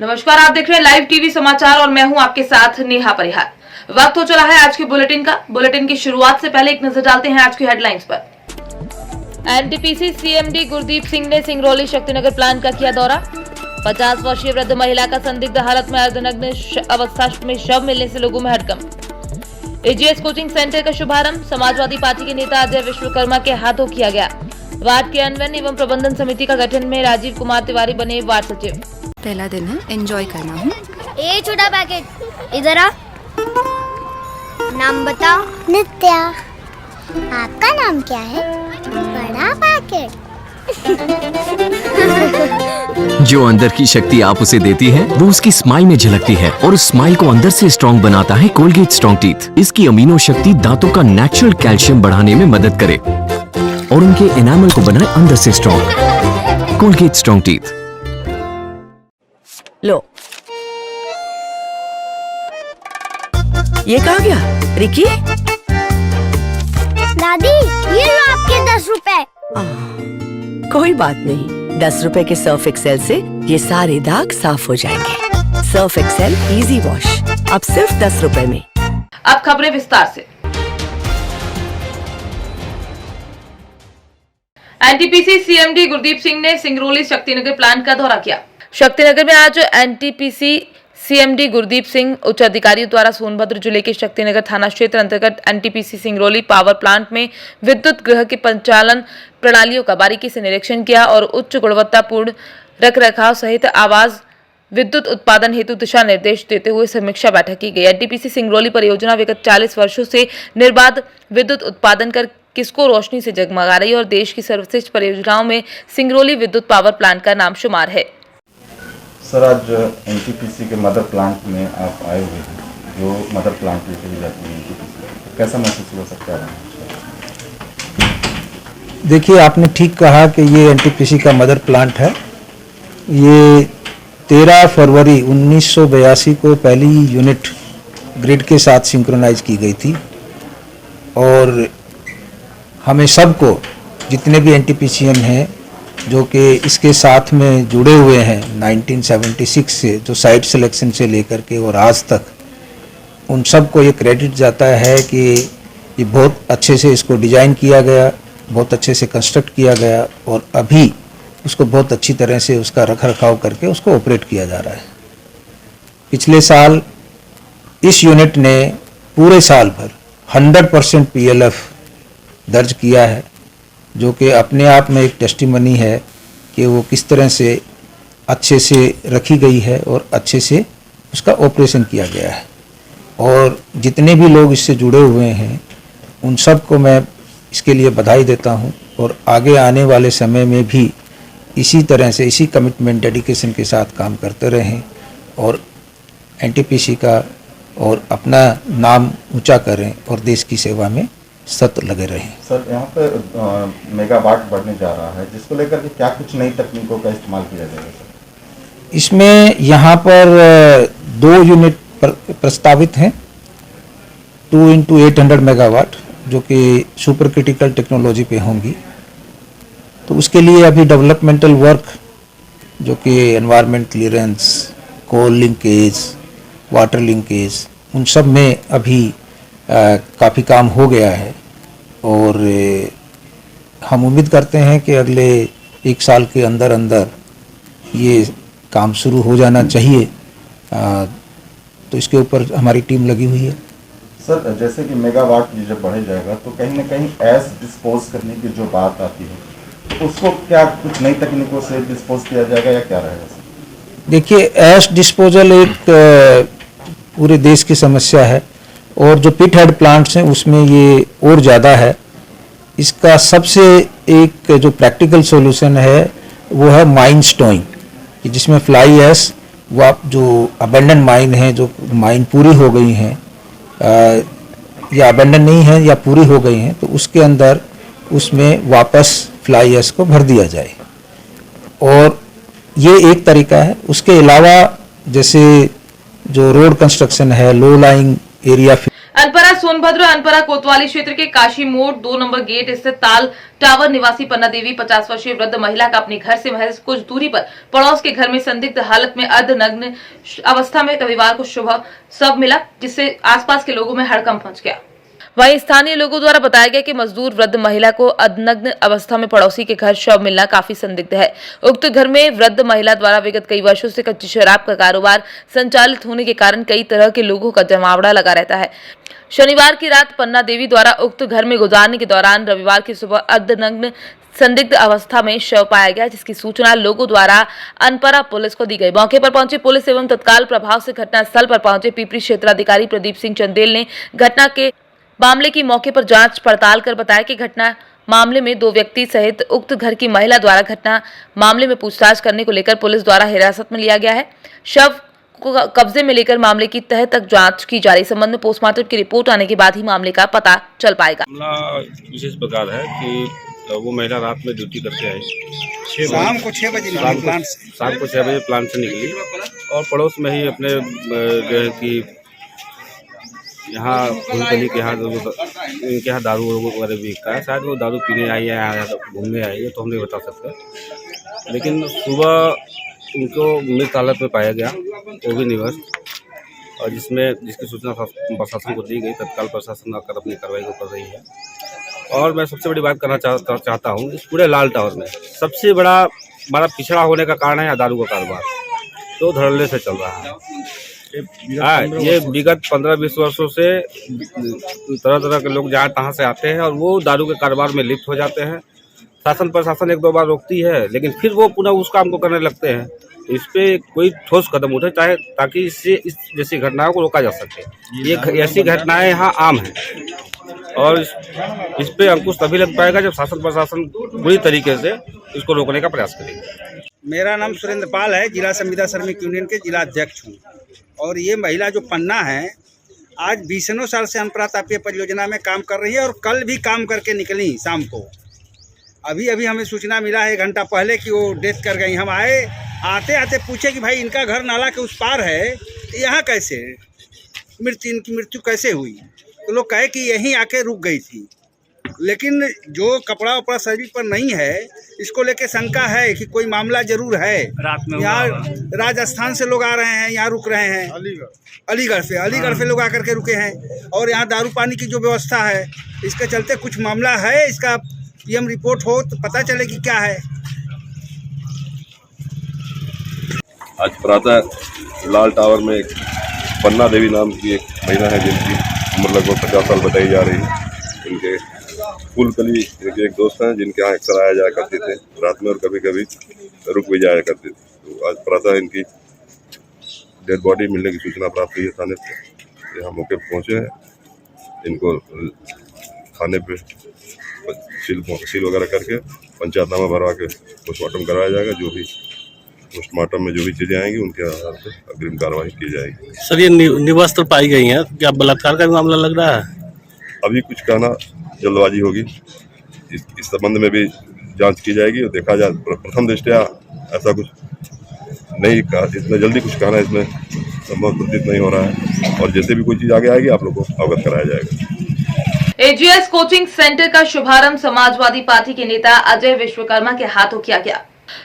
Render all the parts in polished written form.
नमस्कार, आप देख रहे हैं लाइव टीवी समाचार और मैं हूं आपके साथ नेहा परिहार। वक्त हो चला है आज के बुलेटिन का। बुलेटिन की शुरुआत से पहले एक नजर डालते हैं आज की हेडलाइंस पर। एनटीपीसी सीएमडी गुरदीप सिंह ने सिंगरौली शक्तिनगर प्लांट का किया दौरा। 50 वर्षीय वृद्ध महिला का संदिग्ध हालत में अर्धनग्न अवस्था में शव मिलने से लोगों में हड़कंप। एजीएस कोचिंग सेंटर का शुभारंभ समाजवादी पार्टी के नेता अजय विश्वकर्मा के हाथों किया गया। वार्ड क्रियान्वयन एवं प्रबंधन समिति का गठन में राजीव कुमार तिवारी बने वार्ड सचिव। पहला दिन है, एंजॉय करना है। ए छोटा पैकेट इधर आ। नाम बता। नित्या। आपका नाम क्या है? बड़ा पैकेट। जो अंदर की शक्ति आप उसे देती है वो उसकी स्माइल में झलकती है और उस स्माइल को अंदर से स्ट्रॉन्ग बनाता है कोलगेट स्ट्रॉन्ग टीथ। इसकी अमीनो शक्ति दांतों का नेचुरल कैल्शियम बढ़ाने में मदद करे और उनके एनामल को बनाए अंदर से स्ट्रॉन्ग। Colgate strong teeth. लो, ये कहाँ गया? रिकी? दादी, ये लो आपके 10 रुपए। कोई बात नहीं, 10 रुपए के सर्फ एक्सेल से ये सारे दाग साफ हो जाएंगे। सर्फ एक्सेल इजी वॉश अब सिर्फ 10 रुपए में। अब खबरें विस्तार से। एनटीपीसी सीएमडी गुरदीप सिंह ने सिंगरौली शक्तिनगर प्लांट का दौरा किया। शक्तिनगर में आज एनटीपीसी सीएमडी गुरदीप सिंह उच्च अधिकारियों द्वारा सोनभद्र जिले के शक्तिनगर थाना क्षेत्र अंतर्गत एनटीपीसी सिंगरौली पावर प्लांट में विद्युत गृह के संचालन प्रणालियों का बारीकी से निरीक्षण किया और उच्च गुणवत्तापूर्ण रखरखाव सहित आवाज विद्युत उत्पादन हेतु दिशा निर्देश देते हुए समीक्षा बैठक की गई। एनटीपीसी सिंगरौली परियोजना विगत 40 वर्षों से निर्बाध विद्युत उत्पादन कर किसको रोशनी से जगमगा रही है और देश की सर्वश्रेष्ठ परियोजनाओं में सिंगरौली विद्युत पावर प्लांट का नाम शुमार है। सर, आज एनटीपीसी के मदर प्लांट में आप आए हुए हैं, जो मदर प्लांट में कही जाती है एनटीपीसी, कैसा महसूस हो सकता है? देखिए, आपने ठीक कहा कि ये एनटीपीसी का मदर प्लांट है। ये 13 फरवरी 1982 को पहली यूनिट ग्रिड के साथ सिंक्रोनाइज की गई थी और हमें सबको, जितने भी एनटीपीसीएन हैं जो कि इसके साथ में जुड़े हुए हैं 1976 से, जो साइट सिलेक्शन से लेकर के और आज तक, उन सबको ये क्रेडिट जाता है कि ये बहुत अच्छे से इसको डिज़ाइन किया गया, बहुत अच्छे से कंस्ट्रक्ट किया गया और अभी उसको बहुत अच्छी तरह से उसका रख रखाव करके उसको ऑपरेट किया जा रहा है। पिछले साल इस यूनिट ने पूरे साल भर 100% PLF दर्ज किया है, जो कि अपने आप में एक टेस्टिमनी है कि वो किस तरह से अच्छे से रखी गई है और अच्छे से उसका ऑपरेशन किया गया है। और जितने भी लोग इससे जुड़े हुए हैं उन सब को मैं इसके लिए बधाई देता हूं और आगे आने वाले समय में भी इसी तरह से, इसी कमिटमेंट, डेडिकेशन के साथ काम करते रहें और एनटीपीसी का और अपना नाम ऊंचा करें और देश की सेवा में सत लगे रहें। सर, यहाँ पे मेगावाट बढ़ने जा रहा है, जिसको लेकर के क्या कुछ नई तकनीकों का इस्तेमाल किया जाएगा सर? इसमें यहाँ पर 2 यूनिट प्रस्तावित हैं, 2 × 800 मेगावाट, जो कि सुपर क्रिटिकल टेक्नोलॉजी पे होंगी। तो उसके लिए अभी डेवलपमेंटल वर्क, जो कि environment clearance, coal linkage, water linkage, उन सब में अभी काफ़ी काम हो गया है और हम उम्मीद करते हैं कि अगले 1 साल के अंदर अंदर ये काम शुरू हो जाना चाहिए। तो इसके ऊपर हमारी टीम लगी हुई है। सर, जैसे कि मेगावाट जब बढ़े जाएगा तो कहीं ना कहीं ऐश डिस्पोज करने की जो बात आती है, तो उसको क्या कुछ नई तकनीकों से डिस्पोज किया जाएगा या क्या रहेगा सर? देखिए, ऐश डिस्पोजल एक पूरे देश की समस्या है और जो पिट हेड प्लांट्स हैं उसमें ये और ज़्यादा है। इसका सबसे एक जो प्रैक्टिकल सॉल्यूशन है वो है माइन स्टोइंग, कि जिसमें फ्लाई ऐश, वो आप जो अबेंडन माइन है, जो माइन पूरी हो गई हैं या अबेंडन नहीं है या पूरी हो गई हैं, तो उसके अंदर उसमें वापस फ्लाई ऐश को भर दिया जाए। और ये एक तरीका है। उसके अलावा जैसे जो रोड कंस्ट्रक्शन है, low lying area. Anpara Sonbhadra Anpara कोतवाली क्षेत्र के काशी मोड़ 2 नंबर गेट स्थित ताल टावर निवासी पन्ना देवी 50 वर्षीय वृद्ध महिला का अपने घर से महज कुछ दूरी पर पड़ोस के घर में संदिग्ध हालत में अर्धनग्न अवस्था में रविवार को सुबह शव मिला, जिससे आसपास के लोगों में हड़कंप मच गया। वहीं स्थानीय लोगों द्वारा बताया गया कि मजदूर वृद्ध महिला को अर्धनग्न अवस्था में पड़ोसी के घर शव मिलना काफी संदिग्ध है। उक्त घर में वृद्ध महिला द्वारा विगत कई वर्षों से कच्ची शराब का कारोबार संचालित होने के कारण कई तरह के लोगों का जमावड़ा लगा रहता है। शनिवार की रात पन्ना देवी द्वारा उक्त घर में गुजारने के दौरान रविवार की सुबह अर्धनग्न संदिग्ध अवस्था में शव पाया गया, जिसकी सूचना लोगों द्वारा अनपरा पुलिस को दी गई। मौके पर पहुंची पुलिस एवं तत्काल प्रभाव से घटनास्थल पर पहुंचे पिपरी क्षेत्राधिकारी प्रदीप सिंह चंदेल ने घटना के मामले की मौके पर जांच पड़ताल कर बताया कि घटना मामले में 2 व्यक्ति सहित उक्त घर की महिला द्वारा घटना मामले में पूछताछ करने को लेकर पुलिस द्वारा हिरासत में लिया गया है। शव को कब्जे में लेकर मामले की तह तक जांच की जा रही। संबंध में पोस्टमार्टम की रिपोर्ट आने के बाद ही मामले का पता चल पाएगा। मामला विशेष प्रकार है कि वो महिला रात में ड्यूटी करके आई, शाम को 6 बजे प्लांट से निकली और पड़ोस में ही अपने जो है कि यहाँ फूलकली के यहाँ इनके यहाँ दारू वगैरह बिकता है, शायद वो दारू पीने आई है या घूमने आई है, तो हम नहीं बता सकते। लेकिन सुबह उनको मृत हालत में पाया गया, वो भी निवस, और जिसकी सूचना प्रशासन को दी गई। तत्काल प्रशासन आकर अपनी कार्रवाई को कर रही है। और मैं सबसे बड़ी बात करना चाहता हूँ, इस पूरे लाल टावर में सबसे बड़ा हमारा पिछड़ा होने का कारण है दारू का कारोबार, तो धड़ल्ले से चल रहा है। ये विगत 15-20 वर्षों से तरह तरह के लोग जहाँ तहाँ से आते हैं और वो दारू के कारोबार में लिप्त हो जाते हैं। शासन प्रशासन 1-2 बार रोकती है, लेकिन फिर वो पुनः उस काम को करने लगते हैं। इस पे कोई ठोस कदम उठे चाहे, ताकि इससे इस जैसी घटनाओं को रोका जा सके। ये ऐसी घटनाएं यहाँ आम हैं और इस पे अंकुश तभी लग पाएगा जब शासन प्रशासन पूरी तरीके से इसको रोकने का प्रयास करेगा। मेरा नाम सुरेंद्र पाल है, जिला संविदा श्रमिक यूनियन के जिला अध्यक्ष हूँ। और ये महिला जो पन्ना है, आज 20 साल से अनपरा तापीय परियोजना में काम कर रही है और कल भी काम करके निकली शाम को। अभी हमें सूचना मिला है 1 घंटा पहले कि वो डेथ कर गई। हम आते आते पूछे कि भाई इनका घर नाला के उस पार है, यहाँ कैसे इनकी मृत्यु कैसे हुई? तो लोग कहे कि यहीं आके रुक गई थी। लेकिन जो कपड़ा वपड़ा शरीर पर नहीं है, इसको लेके शंका है कि कोई मामला जरूर है। यहाँ राजस्थान से लोग आ रहे हैं, यहाँ रुक रहे हैं, अलीगढ़ से लोग आकर के रुके हैं। और यहाँ दारू पानी की जो व्यवस्था है, इसके चलते कुछ मामला है। इसका पीएम रिपोर्ट हो तो पता चले कि क्या है। आज प्रातः लाल टावर में एक पन्ना देवी नाम की एक महिला है, जिनकी उम्र लगभग 50 साल बताई जा रही है। इनके फूलकली एक दोस्त हैं, जिनके यहाँ अक्सर आया जाया करते थे रात में, और कभी कभी रुक भी जाया करते थे। तो आज प्रातः इनकी डेड बॉडी मिलने की सूचना प्राप्त हुई है थाने से। यहाँ मौके पर पहुँचे हैं, इनको थाने पे सील वगैरह करके पंचायतनामा भरवा के पोस्टमार्टम कराया जाएगा। जो भी पोस्टमार्टम में जो भी चीज़ें आएंगी उनके आधार पर अग्रिम कार्रवाई की जाएगी। सर, ये निवस्त्र पाई गई हैं, क्या बलात्कार का मामला लग रहा है? अभी कुछ कहना जल्दबाजी होगी। इस संबंध में भी जांच की जाएगी और देखा जाए। प्रथम दृष्टया ऐसा कुछ नहीं कहा, इतना जल्दी कुछ कहना इसमें संभव प्रतीत नहीं हो रहा है। और जैसे भी कोई चीज़ आगे आएगी आप लोग को अवगत कराया जाएगा। एजीएस कोचिंग सेंटर का शुभारंभ समाजवादी पार्टी के नेता अजय विश्वकर्मा के हाथों किया गया।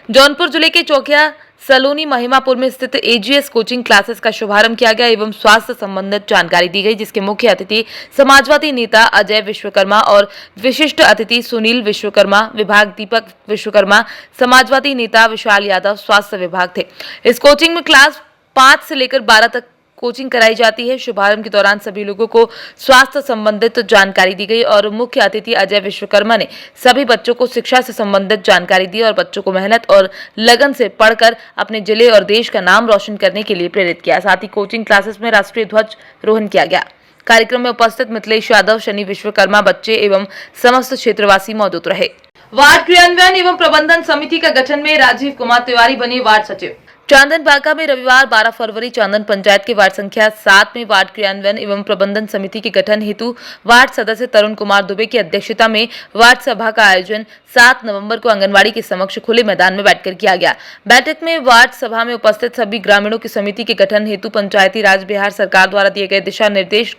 जौनपुर जिले के चौकिया सलोनी महिमापुर में स्थित एजीएस कोचिंग क्लासेस का शुभारंभ किया गया एवं स्वास्थ्य संबंधित जानकारी दी गई, जिसके मुख्य अतिथि समाजवादी नेता अजय विश्वकर्मा और विशिष्ट अतिथि सुनील विश्वकर्मा, विभाग दीपक विश्वकर्मा, समाजवादी नेता विशाल यादव, स्वास्थ्य विभाग थे। इस कोचिंग में क्लास 5 से लेकर 12 तक कोचिंग कराई जाती है। शुभारंभ के दौरान सभी लोगों को स्वास्थ्य संबंधित जानकारी दी गई और मुख्य अतिथि अजय विश्वकर्मा ने सभी बच्चों को शिक्षा से संबंधित जानकारी दी और बच्चों को मेहनत और लगन से पढ़कर अपने जिले और देश का नाम रोशन करने के लिए प्रेरित किया। साथ ही कोचिंग क्लासेस में राष्ट्रीय ध्वज रोहण किया गया। कार्यक्रम में उपस्थित मिथिलेश यादव, शनि विश्वकर्मा, बच्चे एवं समस्त क्षेत्रवासी मौजूद रहे। वार्ड क्रियान्वयन एवं प्रबंधन समिति का गठन में राजीव कुमार तिवारी बने वार्ड सचिव। चांदन बांका में रविवार 12 फरवरी चांदन पंचायत के वार्ड संख्या 7 में वार्ड क्रियान्वयन एवं प्रबंधन समिति के गठन हेतु वार्ड सदस्य तरुण कुमार दुबे की अध्यक्षता में वार्ड सभा का आयोजन 7 नवंबर को आंगनबाड़ी के समक्ष खुले मैदान में बैठकर किया गया। बैठक में वार्ड सभा में उपस्थित सभी ग्रामीणों की समिति के गठन हेतु पंचायती राज बिहार सरकार द्वारा दिए गए दिशा निर्देश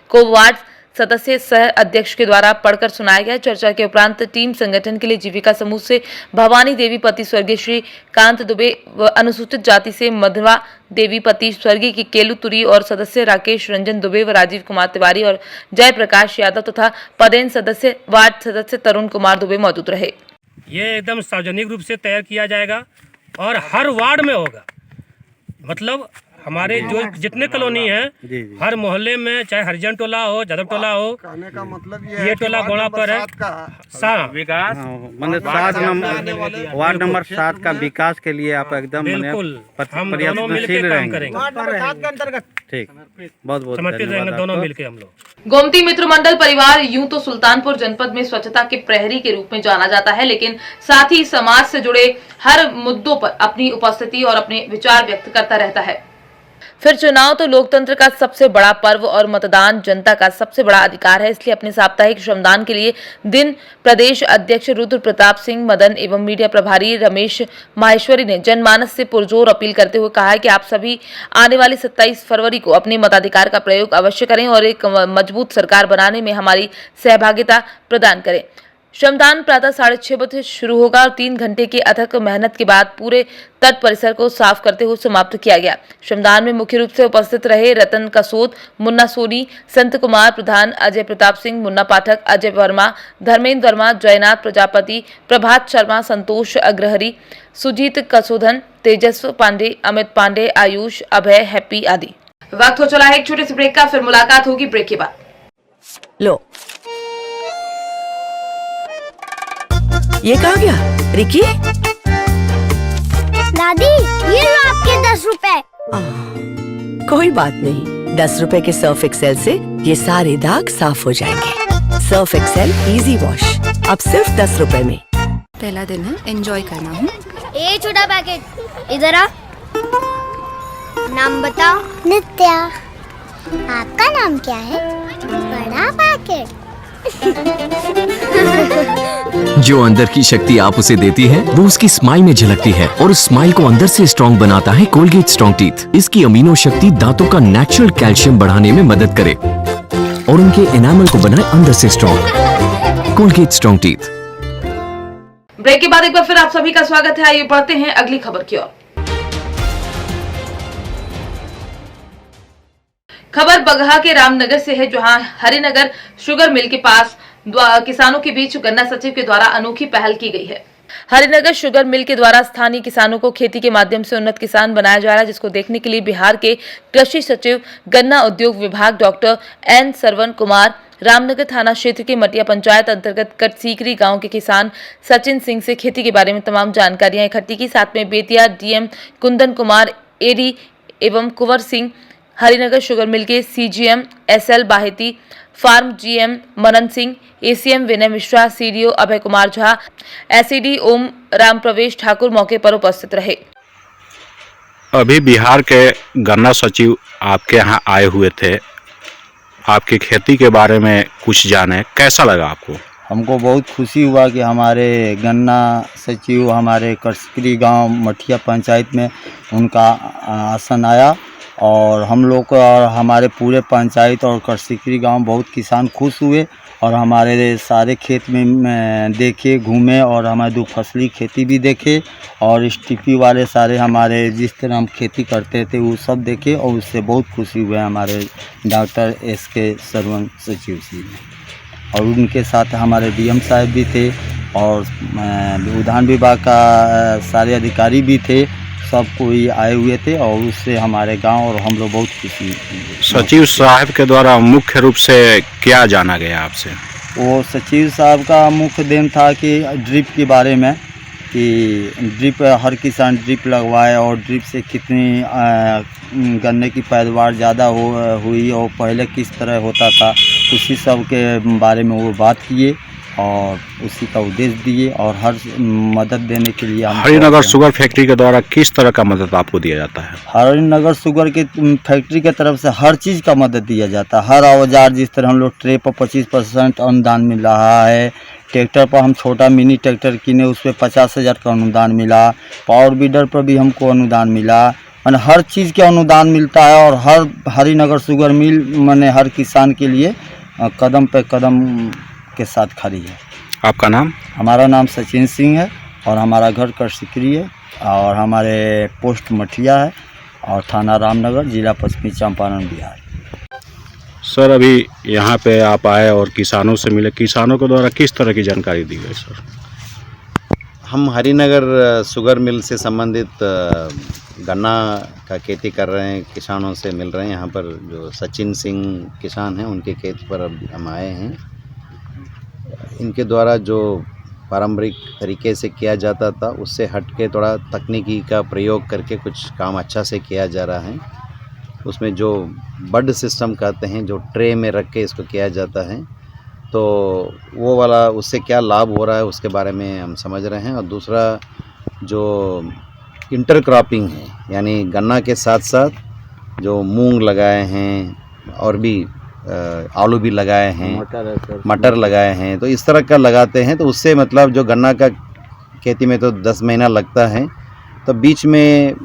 को वार्ड सदस्य सह अध्यक्ष के द्वारा पढ़कर सुनाया गया। चर्चा के उपरांत टीम संगठन के लिए जीविका समूह से भवानी देवी पति स्वर्गीय श्री कांत दुबे व अनुसूचित जाति से मधवा देवी पति स्वर्गीय की केलू तुरी और सदस्य राकेश रंजन दुबे व राजीव कुमार तिवारी और जयप्रकाश यादव तथा पदेन सदस्य वार्ड सदस्य तरुण कुमार दुबे मौजूद रहे। ये एकदम सार्वजनिक रूप से तैयार किया जाएगा और हर वार्ड में होगा। मतलब हमारे जो जितने कॉलोनी है हर मोहल्ले में, चाहे हरिजन टोला हो, जादव टोला हो, कहने का मतलब ये टोला गोड़ा पर है विकास वार्ड नंबर 7 का विकास के लिए आप एकदम बिल्कुल हम दोनों मिलकर काम करेंगे। ठीक, बहुत बहुत समर्पित रहेंगे दोनों मिलकर हम लोग। गोमती मित्र मंडल परिवार यूं तो सुल्तानपुर जनपद में स्वच्छता के प्रहरी के रूप में जाना जाता है, लेकिन साथ ही समाज से जुड़े हर मुद्दों पर अपनी उपस्थिति और अपने विचार व्यक्त करता रहता है। फिर चुनाव तो लोकतंत्र का सबसे बड़ा पर्व और मतदान जनता का सबसे बड़ा अधिकार है, इसलिए अपने साप्ताहिक श्रमदान के लिए दिन प्रदेश अध्यक्ष रुद्र प्रताप सिंह मदन एवं मीडिया प्रभारी रमेश माहेश्वरी ने जनमानस से पुरजोर अपील करते हुए कहा है कि आप सभी आने वाली 27 फरवरी को अपने मताधिकार का प्रयोग अवश्य करें और एक मजबूत सरकार बनाने में हमारी सहभागिता प्रदान करें। श्रमदान प्रातः 6:30 बजे शुरू होगा और 3 घंटे की अथक मेहनत के बाद पूरे तट परिसर को साफ करते हुए समाप्त किया गया। श्रमदान में मुख्य रूप से उपस्थित रहे रतन कसोद, मुन्ना सोनी, संत कुमार प्रधान, अजय प्रताप सिंह, मुन्ना पाठक, अजय वर्मा, धर्मेंद्र वर्मा, जयनाथ प्रजापति, प्रभात शर्मा, संतोष अग्रहरी, सुजीत कसोधन, तेजस्व पांडे, अमित पांडे, आयुष, अभय, हैप्पी आदि। वक्त हो चला है एक छोटे से ब्रेक का, फिर मुलाकात होगी ब्रेक के बाद। लो, ये कहाँ गया रिकी? दादी ये लो आपके 10 रुपए। कोई बात नहीं, 10 रुपए के सर्फ एक्सेल से ये सारे दाग साफ हो जाएंगे। सर्फ एक्सेल इजी वॉश अब सिर्फ 10 रुपए में। पहला दिन है, एंजॉय करना हूँ। ये छोटा पैकेट इधर आ। नाम बताओ। नित्या। आपका नाम क्या है? बड़ा पैकेट। जो अंदर की शक्ति आप उसे देती है वो उसकी स्माइल में झलकती है और उस स्माइल को अंदर से स्ट्रॉन्ग बनाता है कोलगेट स्ट्रॉन्ग टीथ। इसकी अमीनो शक्ति दांतों का नेचुरल कैल्शियम बढ़ाने में मदद करे और उनके एनामल को बनाए अंदर से strong. Colgate strong teeth. Break के बाद एक बार फिर आप सभी का स्वागत है। आइए बढ़ते हैं अगली खबर की ओर। खबर बगहा के रामनगर से है, जहां हरिनगर शुगर मिल के पास किसानों के बीच गन्ना सचिव के द्वारा अनोखी पहल की गई है। हरिनगर शुगर मिल के द्वारा स्थानीय किसानों को खेती के माध्यम से उन्नत किसान बनाया जा रहा है, जिसको देखने के लिए बिहार के कृषि सचिव गन्ना उद्योग विभाग डॉक्टर एन सरवन कुमार, रामनगर थाना क्षेत्र के मटिया पंचायत अंतर्गत कटसीकरी गांव के किसान सचिन सिंह से खेती के बारे में तमाम जानकारियां इकट्ठी की। साथ में बेतिया डीएम कुंदन कुमार, एडी एवं कुंवर सिंह, हरिनगर शुगर मिल के CGM SL Baheti, farm GM Manan Singh, ACM Vinay Mishra, CDO Abhay Kumar Jha, SED Om Ram Pravesh Thakur मौके पर उपस्थित रहे। अभी बिहार के गन्ना सचिव आपके यहाँ आए हुए थे, आपकी खेती के बारे में कुछ जाने, कैसा लगा आपको? हमको बहुत खुशी हुआ कि हमारे गन्ना सचिव हमारे कटसीकरी गांव मठिया पंचायत में उनका आसन आया और हम लोग और हमारे पूरे पंचायत और कटसीकरी गांव बहुत किसान खुश हुए और हमारे सारे खेत में देखे, घूमे और हमारे 2 फसली खेती भी देखे और इस टीपी वाले सारे हमारे जिस तरह हम खेती करते थे वो सब देखे और उससे बहुत खुशी हुए हमारे डॉक्टर एसके सरवन सचिव जी। और उनके साथ हमारे डीएम साहब भी थे और उद्यान विभाग का सारे अधिकारी भी थे, सब कोई आए हुए थे और उससे हमारे गांव और हम लोग बहुत खुशी। सचिव साहब के द्वारा मुख्य रूप से क्या जाना गया आपसे? वो सचिव साहब का मुख्य देन था कि ड्रिप के बारे में, कि ड्रिप हर किसान ड्रिप लगवाए और ड्रिप से कितनी गन्ने की पैदावार ज़्यादा हुई और पहले किस तरह होता था, उसी सब के बारे में वो बात किए और उसी का उद्देश्य दिए और हर मदद देने के लिए हरिनगर शुगर फैक्ट्री के द्वारा किस तरह का मदद आपको दिया जाता है? हरिनगर शुगर के फैक्ट्री के तरफ से हर चीज़ का मदद दिया जाता है। हर औजार, जिस तरह हम लोग ट्रे पर 25% अनुदान मिल रहा है, ट्रैक्टर पर हम छोटा मिनी ट्रैक्टर किने उस पर 50,000 का अनुदान मिला, पावर बीडर पर भी हमको अनुदान मिला, माने हर चीज़ के अनुदान मिलता है और हर हरिनगर शुगर मिल माने हर किसान के लिए कदम पे कदम के साथ खड़ी है। आपका नाम? हमारा नाम सचिन सिंह है और हमारा घर करसिकरी है और हमारे पोस्ट मठिया है और थाना रामनगर, जिला पश्चिमी चंपारण, बिहार। सर अभी यहाँ पे आप आए और किसानों से मिले, किसानों के द्वारा किस तरह की जानकारी दी गई सर? हम हरिनगर शुगर मिल से संबंधित गन्ना का खेती कर रहे हैं किसानों से मिल रहे हैं। यहाँ पर जो सचिन सिंह किसान हैं उनके खेत पर अब हम आए हैं। इनके द्वारा जो पारंपरिक तरीके से किया जाता था उससे हट के थोड़ा तकनीकी का प्रयोग करके कुछ काम अच्छा से किया जा रहा है। उसमें जो बड सिस्टम कहते हैं, जो ट्रे में रख के इसको किया जाता है, तो वो वाला उससे क्या लाभ हो रहा है उसके बारे में हम समझ रहे हैं। और दूसरा जो इंटरक्रॉपिंग है, यानी गन्ना के साथ साथ जो मूंग लगाए हैं और भी आलू भी लगाए हैं, मटर लगाए हैं, तो इस तरह का लगाते हैं। तो उससे मतलब जो गन्ना का खेती में तो 10 महीना लगता है, तो बीच में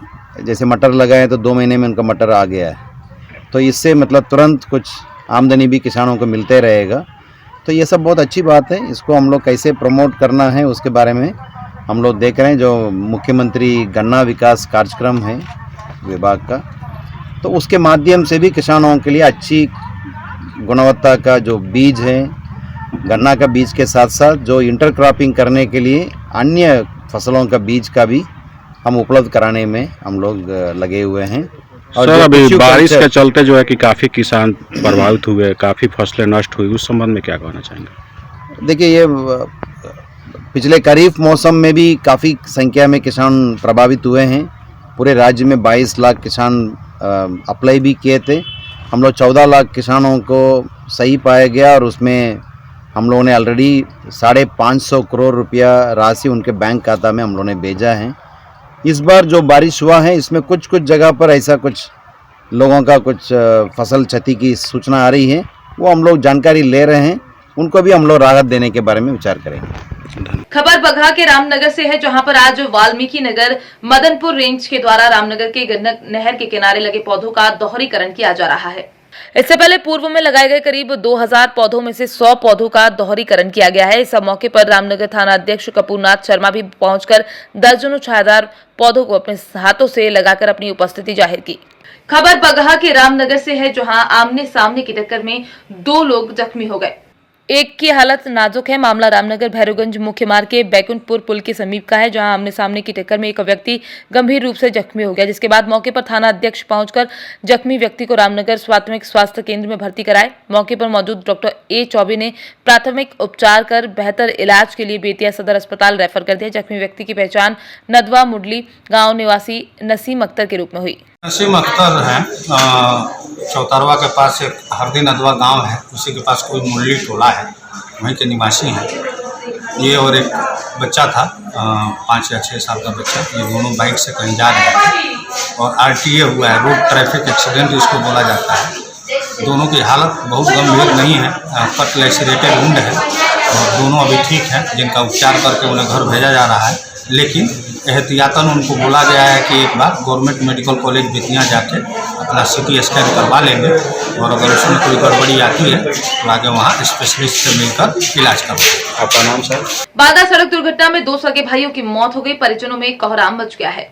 जैसे मटर लगाए तो 2 महीने में उनका मटर आ गया है, तो इससे मतलब तुरंत कुछ आमदनी भी किसानों को मिलते रहेगा। तो ये सब बहुत अच्छी बात है। इसको हम लोग कैसे प्रमोट करना है उसके बारे में हम लोग देख रहे हैं। जो मुख्यमंत्री गन्ना विकास कार्यक्रम है विभाग का, तो उसके माध्यम से भी किसानों के लिए अच्छी गुणवत्ता का जो बीज है, गन्ना का बीज के साथ साथ जो इंटरक्रॉपिंग करने के लिए अन्य फसलों का बीज का भी हम उपलब्ध कराने में हम लोग लगे हुए हैं। और सर अभी बारिश के चलते जो है कि काफ़ी किसान प्रभावित हुए, काफ़ी फसलें नष्ट हुई, उस संबंध में क्या कहना चाहेंगे? देखिए, ये पिछले खरीफ मौसम में भी काफ़ी संख्या में किसान प्रभावित हुए हैं। पूरे राज्य में 22 लाख किसान अप्लाई भी किए थे। हम लोग 14 लाख किसानों को सही पाया गया और उसमें हम लोगों ने ऑलरेडी 550 करोड़ रुपया राशि उनके बैंक खाता में हम लोगों ने भेजा है। इस बार जो बारिश हुआ है इसमें कुछ जगह पर ऐसा कुछ लोगों का कुछ फसल क्षति की सूचना आ रही है, वो हम लोग जानकारी ले रहे हैं। उनको भी हम लोग राहत देने के बारे में विचार करेंगे। खबर बगहा के रामनगर से है, जहां पर आज वाल्मीकि नगर मदनपुर रेंज के द्वारा रामनगर के गंडक नहर के किनारे लगे पौधों का दोहरीकरण किया जा रहा है। इससे पहले पूर्व में लगाए गए करीब 2000 पौधों में से 100 पौधों का दोहरीकरण किया गया है। इस मौके पर रामनगर थाना अध्यक्ष कपूरनाथ शर्मा भी पहुंचकर दर्जनों छायादार पौधों को अपने हाथों से लगाकर अपनी उपस्थिति जाहिर की। खबर बगहा के रामनगर से है, जहां आमने सामने की टक्कर में 2 लोग जख्मी हो गए। एक की हालत नाजुक है। मामला रामनगर भैरवगंज मुख्य मार्ग के बैकुंठपुर पुल के समीप का है, जहां आमने सामने की टक्कर में एक व्यक्ति गंभीर रूप से जख्मी हो गया, जिसके बाद मौके पर थाना अध्यक्ष पहुंचकर जख्मी व्यक्ति को रामनगर प्राथमिक स्वास्थ्य केंद्र में भर्ती कराए। मौके पर मौजूद डॉक्टर ए चौबे ने प्राथमिक उपचार कर बेहतर इलाज के लिए बेतिया सदर अस्पताल रेफर कर दिया। जख्मी व्यक्ति की पहचान नदवा मुडली गाँव निवासी नसीम अख्तर के रूप में हुई। नसीम अख्तर है, चौतारवा के पास एक हरदी नदवा गांव है, उसी के पास कोई मुरली टोला है, वहीं के निवासी हैं। ये और एक बच्चा था 5 या 6 साल का बच्चा, ये दोनों बाइक से कहीं जा रहे थे और RTA हुआ है, रोड ट्रैफिक एक्सीडेंट इसको बोला जाता है। दोनों की हालत बहुत गंभीर नहीं है, कट लैसिरेटेड वुंड है और दोनों अभी ठीक हैं, जिनका उपचार करके उन्हें घर भेजा जा रहा है। लेकिन एहतियातन उनको बोला गया है कि एक बार गवर्नमेंट मेडिकल कॉलेज बेतिया जाके अपना CT स्कैन करवा लेंगे और अगर उसमें कोई गड़बड़ी आती है तो आगे वहाँ स्पेशलिस्ट से मिलकर इलाज करवाएंगे। आपका नाम सर? बांदा सड़क दुर्घटना में 2 सगे भाइयों की मौत हो गई, परिजनों में कोहराम मच गया है।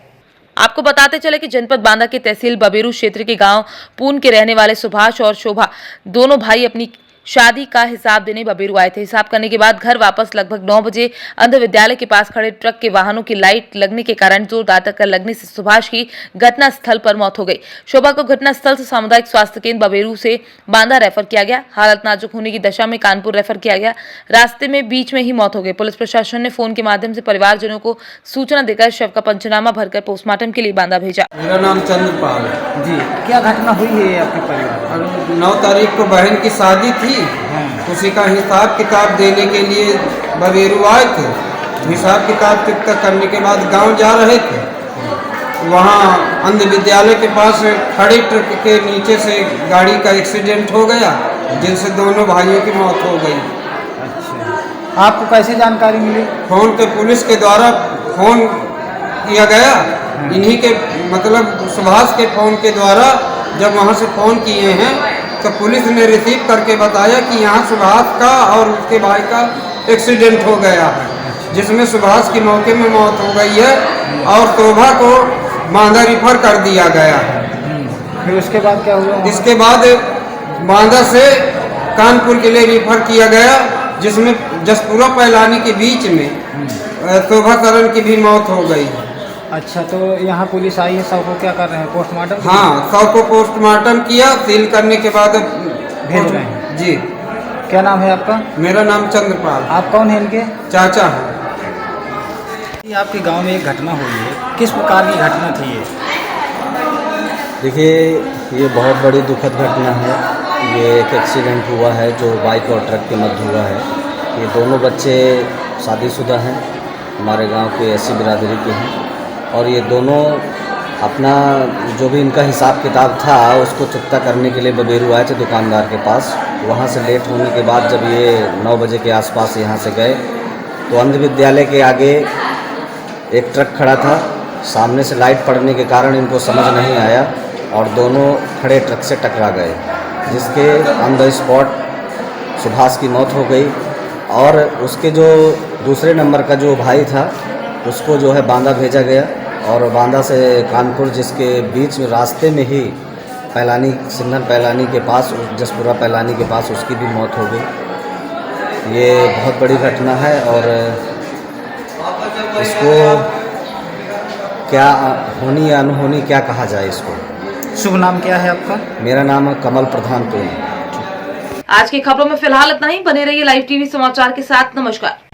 आपको बताते चले कि जनपद बांदा के तहसील बबेरू क्षेत्र के गांव पून के रहने वाले सुभाष और शोभा दोनों भाई अपनी शादी का हिसाब देने बबेरू आए थे। हिसाब करने के बाद घर वापस लगभग 9 बजे अंध विद्यालय के पास खड़े ट्रक के वाहनों की लाइट लगने के कारण जोरदार टक्कर लगने से सुभाष की घटना स्थल पर मौत हो गई। शोभा को घटना स्थल से सामुदायिक स्वास्थ्य केंद्र बबेरू से बांदा रेफर किया गया। हालत नाजुक होने की दशा में कानपुर रेफर किया गया। रास्ते में बीच में ही मौत हो गई। पुलिस प्रशासन ने फोन के माध्यम से परिवारजनों को सूचना देकर शव का पंचनामा भरकर पोस्टमार्टम के लिए बांदा भेजा। मेरा नाम चंद्रपाल है जी। क्या घटना हुई है आपके परिवार? 9 तारीख को बहन की शादी थी, उसी का हिसाब किताब देने के लिए बबेरू आए थे। हिसाब किताब चुकता करने के बाद गांव जा रहे थे, वहाँ अंध विद्यालय के पास खड़े ट्रक के नीचे से गाड़ी का एक्सीडेंट हो गया, जिनसे दोनों भाइयों की मौत हो गई। अच्छा, आपको कैसे जानकारी मिली? फोन पे पुलिस के द्वारा फोन किया गया। इन्हीं के मतलब सुभाष के फ़ोन के द्वारा जब वहाँ से फ़ोन किए हैं तो पुलिस ने रिसीव करके बताया कि यहाँ सुभाष का और उसके भाई का एक्सीडेंट हो गया है, जिसमें सुभाष की मौके में मौत हो गई है और शोभा को बांदा रिफर कर दिया गया है। फिर उसके बाद क्या हुआ? इसके बाद बांदा से कानपुर के लिए रिफर किया गया, जिसमें जसपुरा पैलानी के बीच में शोभा शरण की भी मौत हो गई। अच्छा, तो यहाँ पुलिस आई है, शव को क्या कर रहे हैं, पोस्टमार्टम? हाँ, शव को पोस्टमार्टम किया, सील करने के बाद भेज रहे हैं। जी। क्या नाम है आपका? मेरा नाम चंद्रपाल। आप कौन है इनके? चाचा है। आपके गांव में एक घटना हुई है, किस प्रकार की घटना थी ये? देखिए, ये बहुत बड़ी दुखद घटना है। ये एक एक्सीडेंट हुआ है जो बाइक और ट्रक के मध्य हुआ है। ये दोनों बच्चे शादीशुदा हैं, हमारे गांव के एससी बिरादरी के हैं, और ये दोनों अपना जो भी इनका हिसाब किताब था उसको चुकता करने के लिए बबेरू आए थे दुकानदार के पास। वहाँ से लेट होने के बाद जब ये 9 बजे के आसपास यहाँ से गए तो अंध विद्यालय के आगे एक ट्रक खड़ा था। सामने से लाइट पड़ने के कारण इनको समझ नहीं आया और दोनों खड़े ट्रक से टकरा गए, जिसके ऑन द स्पॉट सुभाष की मौत हो गई। और उसके जो दूसरे नंबर का जो भाई था उसको जो है बांदा भेजा गया, और बांदा से कानपुर, जिसके बीच में रास्ते में ही पैलानी, सिंघन पैलानी के पास, जसपुरा पैलानी के पास उसकी भी मौत हो गई। ये बहुत बड़ी घटना है और इसको क्या होनी या अनहोनी क्या कहा जाए इसको। शुभ नाम क्या है आपका? मेरा नाम है कमल प्रधान। आज की खबरों में फिलहाल इतना ही। बने रहिए लाइव टीवी समाचार के साथ। नमस्कार।